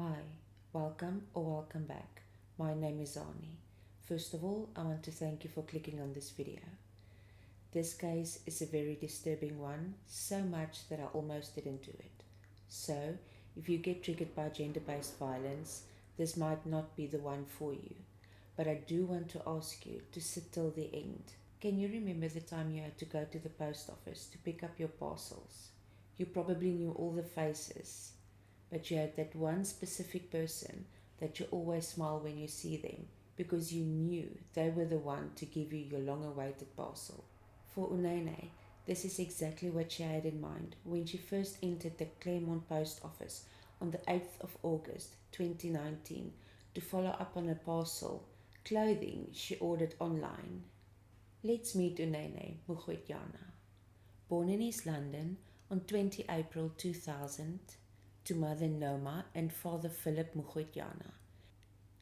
Hi, welcome or welcome back. My name is Ani. First of all, I want to thank you for clicking on this video. This case is a very disturbing one, so much that I almost didn't do it. So, if you get triggered by gender-based violence, this might not be the one for you. But I do want to ask you to sit till the end. Can you remember the time you had to go to the post office to pick up your parcels? You probably knew all the faces, but you had that one specific person that you always smile when you see them because you knew they were the one to give you your long-awaited parcel. For Uyinene, this is exactly what she had in mind when she first entered the Claremont post office on the 8th of August 2019 to follow up on a parcel, clothing she ordered online. Let's meet Uyinene Mrwetyana. Born in East London on 20 April 2000, to mother Noma and father Philip Mrwetyana.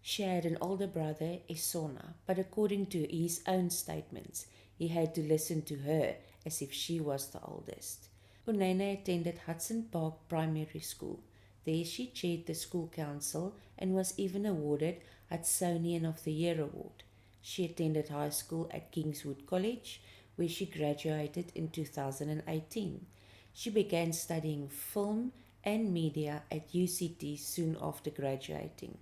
She had an older brother, Esona, but according to his own statements, he had to listen to her as if she was the oldest. Uyinene attended Hudson Park Primary School. There she chaired the school council and was even awarded Hudsonian of the Year award. She attended high school at Kingswood College, where she graduated in 2018. She began studying film and media at UCT soon after graduating.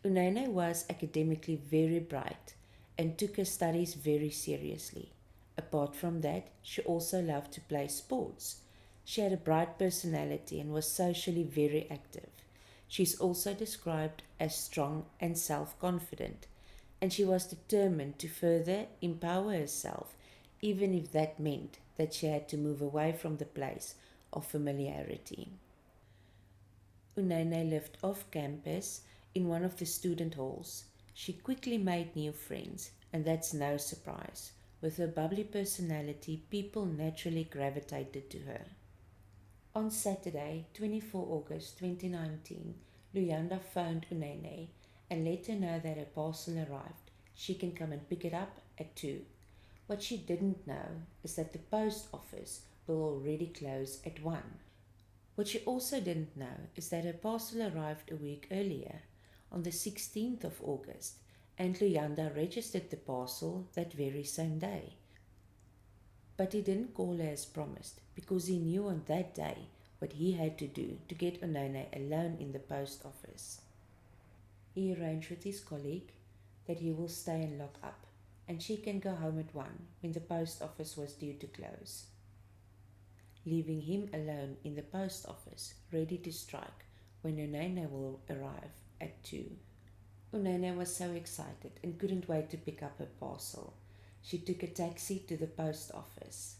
Uyinene was academically very bright and took her studies very seriously. Apart from that, she also loved to play sports. She had a bright personality and was socially very active. She's also described as strong and self-confident, and she was determined to further empower herself, even if that meant that she had to move away from the place of familiarity. Uyinene lived off campus in one of the student halls. She quickly made new friends, and that's no surprise. With her bubbly personality, people naturally gravitated to her. On Saturday, 24 August 2019, Luyanda phoned Uyinene and let her know that her parcel arrived. She can come and pick it up at 2. What she didn't know is that the post office will already close at 1. What she also didn't know is that her parcel arrived a week earlier, on the 16th of August, and Luyanda registered the parcel that very same day. But he didn't call her as promised because he knew on that day what he had to do to get Uyinene alone in the post office. He arranged with his colleague that he will stay and lock up, and she can go home at 1 when the post office was due to close, leaving him alone in the post office, ready to strike when Uyinene will arrive at 2. Uyinene was so excited and couldn't wait to pick up her parcel. She took a taxi to the post office.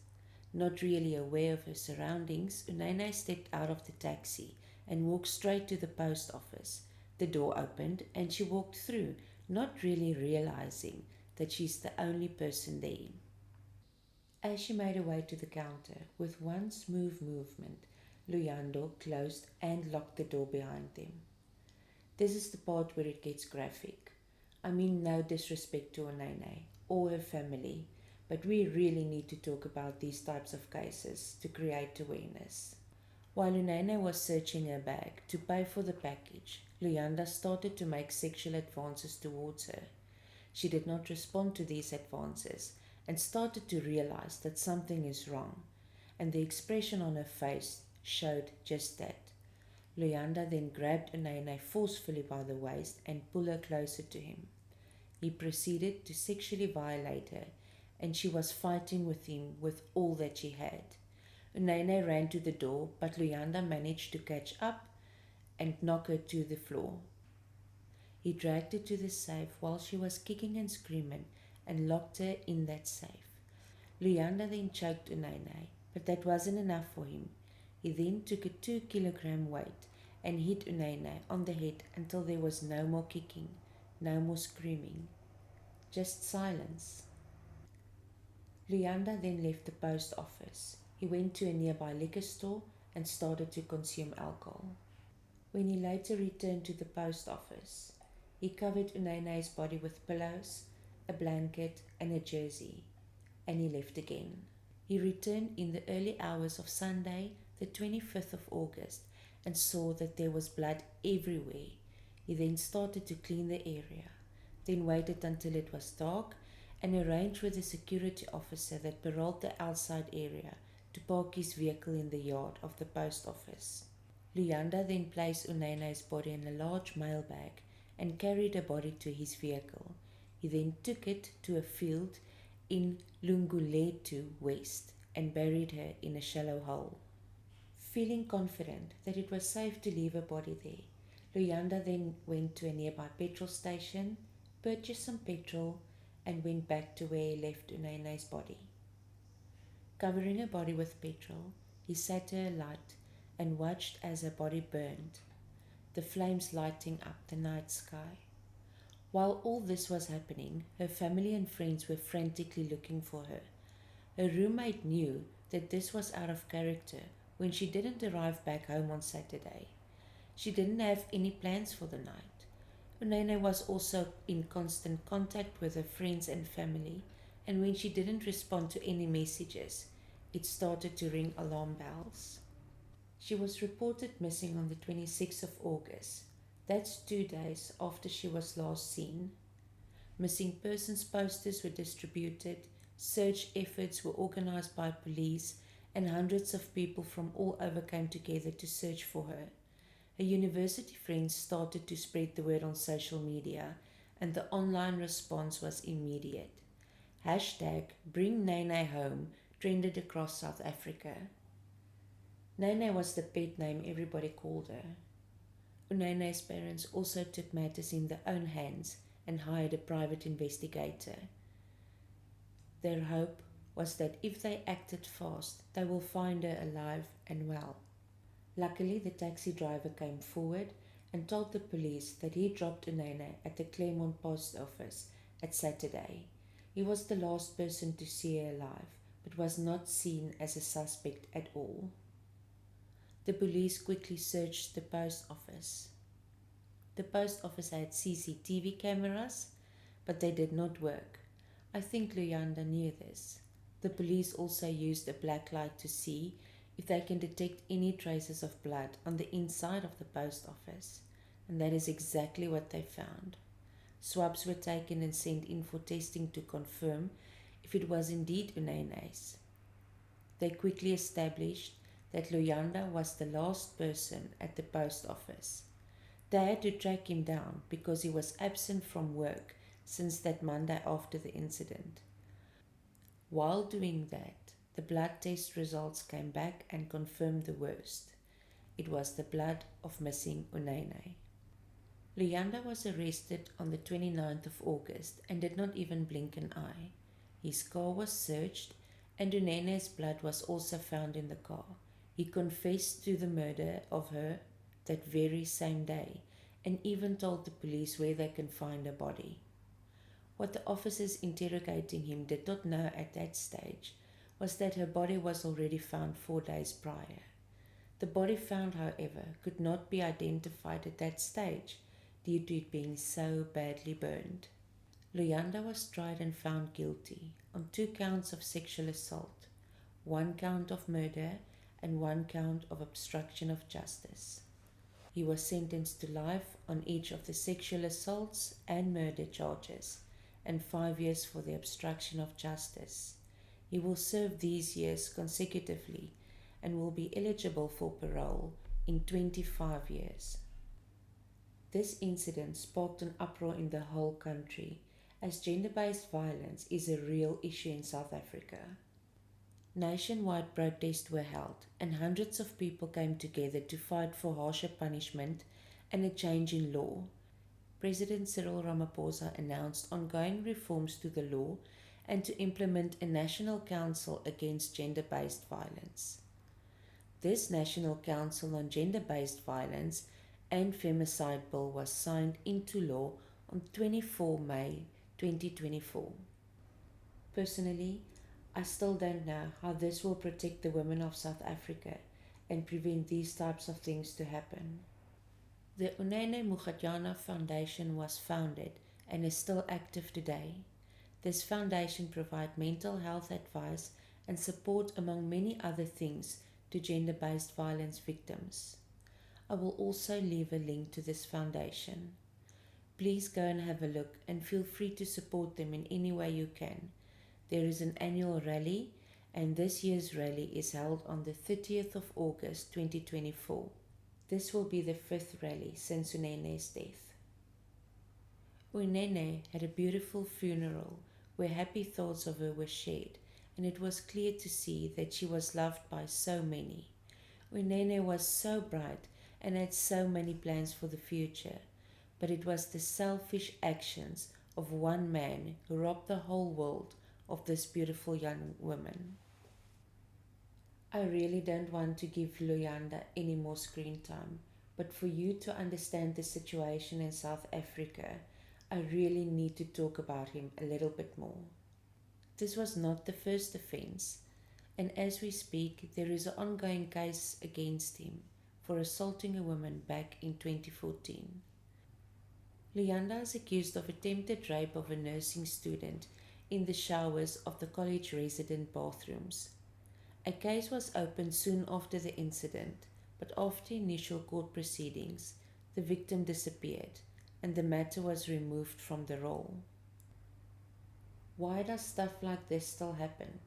Not really aware of her surroundings, Uyinene stepped out of the taxi and walked straight to the post office. The door opened and she walked through, not really realizing that she's the only person there. As she made her way to the counter, with one smooth movement, Luyanda closed and locked the door behind them. This is the part where it gets graphic. I mean no disrespect to Uyinene or her family, but we really need to talk about these types of cases to create awareness. While Uyinene was searching her bag to pay for the package, Luyanda started to make sexual advances towards her. She did not respond to these advances and started to realize that something is wrong, and the expression on her face showed just that. Luyanda then grabbed Uyinene forcefully by the waist and pulled her closer to him. He proceeded to sexually violate her, and she was fighting with him with all that she had. Uyinene ran to the door, but Luyanda managed to catch up and knock her to the floor. He dragged her to the safe while she was kicking and screaming and locked her in that safe. Luyanda then choked Uyinene, but that wasn't enough for him. He then took a 2-kilogram weight and hit Uyinene on the head until there was no more kicking, no more screaming, just silence. Luyanda then left the post office. He went to a nearby liquor store and started to consume alcohol. When he later returned to the post office, he covered Uyinene's body with pillows, a blanket and a jersey, and he left again. He returned in the early hours of Sunday, the 25th of August, and saw that there was blood everywhere. He then started to clean the area, then waited until it was dark and arranged with a security officer that paroled the outside area to park his vehicle in the yard of the post office. Luyanda then placed Uyinene's body in a large mail bag and carried the body to his vehicle. He then took it to a field in Lunguletu West and buried her in a shallow hole. Feeling confident that it was safe to leave her body there, Luyanda then went to a nearby petrol station, purchased some petrol, and went back to where he left Uyinene's body. Covering her body with petrol, he sat her alight and watched as her body burned, the flames lighting up the night sky. While all this was happening, her family and friends were frantically looking for her. Her roommate knew that this was out of character when she didn't arrive back home on Saturday. She didn't have any plans for the night. Uyinene was also in constant contact with her friends and family, and when she didn't respond to any messages, it started to ring alarm bells. She was reported missing on the 26th of August. That's 2 days after she was last seen. Missing persons posters were distributed, search efforts were organized by police, and hundreds of people from all over came together to search for her. Her university friends started to spread the word on social media, and the online response was immediate. Hashtag Bring Nene Home trended across South Africa. Nene was the pet name everybody called her. Uyinene's parents also took matters in their own hands and hired a private investigator. Their hope was that if they acted fast, they will find her alive and well. Luckily, the taxi driver came forward and told the police that he dropped Uyinene at the Claremont post office at Saturday. He was the last person to see her alive, but was not seen as a suspect at all. The police quickly searched the post office. The post office had CCTV cameras, but they did not work. I think Luyanda knew this. The police also used a black light to see if they can detect any traces of blood on the inside of the post office, and that is exactly what they found. Swabs were taken and sent in for testing to confirm if it was indeed Uyinene's. They quickly established that Luyanda was the last person at the post office. They had to track him down because he was absent from work since that Monday after the incident. While doing that, the blood test results came back and confirmed the worst. It was the blood of missing Uyinene. Luyanda was arrested on the 29th of August and did not even blink an eye. His car was searched and Uyinene's blood was also found in the car. He confessed to the murder of her that very same day and even told the police where they can find her body. What the officers interrogating him did not know at that stage was that her body was already found 4 days prior. The body found, however, could not be identified at that stage due to it being so badly burned. Luyanda was tried and found guilty on 2 counts of sexual assault, 1 count of murder, and 1 count of obstruction of justice. He was sentenced to life on each of the sexual assaults and murder charges, and 5 years for the obstruction of justice. He will serve these years consecutively and will be eligible for parole in 25 years. This incident sparked an uproar in the whole country, as gender-based violence is a real issue in South Africa. Nationwide protests were held, and hundreds of people came together to fight for harsher punishment and a change in law. President Cyril Ramaphosa announced ongoing reforms to the law and to implement a National Council Against Gender-Based Violence. This National Council on Gender-Based Violence and Femicide Bill was signed into law on 24 May 2024. Personally, I still don't know how this will protect the women of South Africa and prevent these types of things to happen. The Uyinene Mrwetyana Foundation was founded and is still active today. This foundation provides mental health advice and support among many other things to gender-based violence victims. I will also leave a link to this foundation. Please go and have a look and feel free to support them in any way you can. There is an annual rally, and this year's rally is held on the 30th of August 2024. This will be the 5th rally since Uyinene's death. Uyinene had a beautiful funeral where happy thoughts of her were shared, and it was clear to see that she was loved by so many. Uyinene was so bright and had so many plans for the future, but it was the selfish actions of one man who robbed the whole world of this beautiful young woman. I really don't want to give Luyanda any more screen time, but for you to understand the situation in South Africa, I really need to talk about him a little bit more. This was not the first offence, and as we speak, there is an ongoing case against him for assaulting a woman back in 2014. Luyanda is accused of attempted rape of a nursing student in the showers of the college resident bathrooms. A case was opened soon after the incident, but after initial court proceedings, the victim disappeared and the matter was removed from the roll. Why does stuff like this still happen?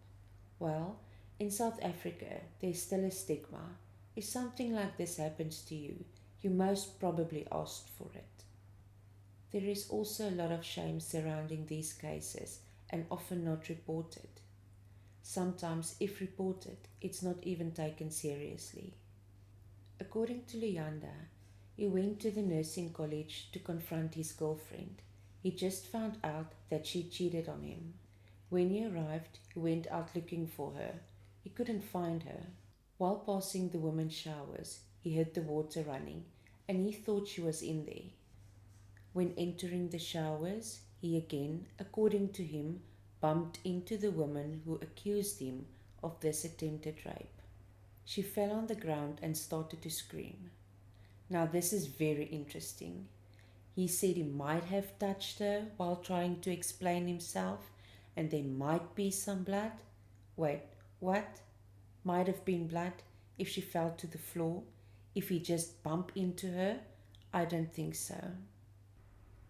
Well, in South Africa, there's still a stigma. If something like this happens to you, you most probably asked for it. There is also a lot of shame surrounding these cases and often not reported. Sometimes, if reported, it's not even taken seriously. According to Luyanda, he went to the nursing college to confront his girlfriend. He just found out that she cheated on him. When he arrived, he went out looking for her. He couldn't find her. While passing the women's showers, he heard the water running and he thought she was in there. When entering the showers, he again, according to him, bumped into the woman who accused him of this attempted rape. She fell on the ground and started to scream. Now this is very interesting. He said he might have touched her while trying to explain himself and there might be some blood. Wait, what? Might have been blood if she fell to the floor? If he just bumped into her? I don't think so.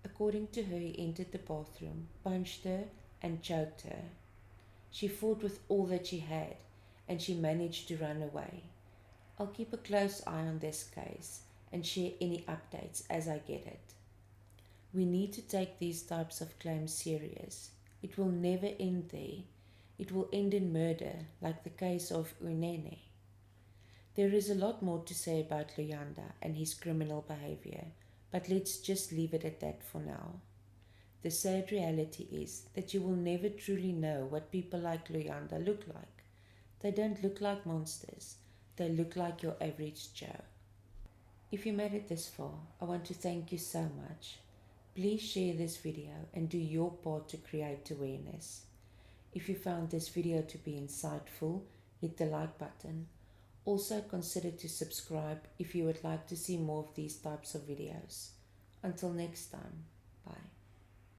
According to her, he entered the bathroom, punched her and choked her. She fought with all that she had and she managed to run away. I'll keep a close eye on this case and share any updates as I get it. We need to take these types of claims serious. It will never end there. It will end in murder, like the case of Uyinene. There is a lot more to say about Luyanda and his criminal behavior, but let's just leave it at that for now. The sad reality is that you will never truly know what people like Luyanda look like. They don't look like monsters. They look like your average Joe. If you made it this far, I want to thank you so much. Please share this video and do your part to create awareness. If you found this video to be insightful, hit the like button. Also consider to subscribe if you would like to see more of these types of videos. Until next time, bye.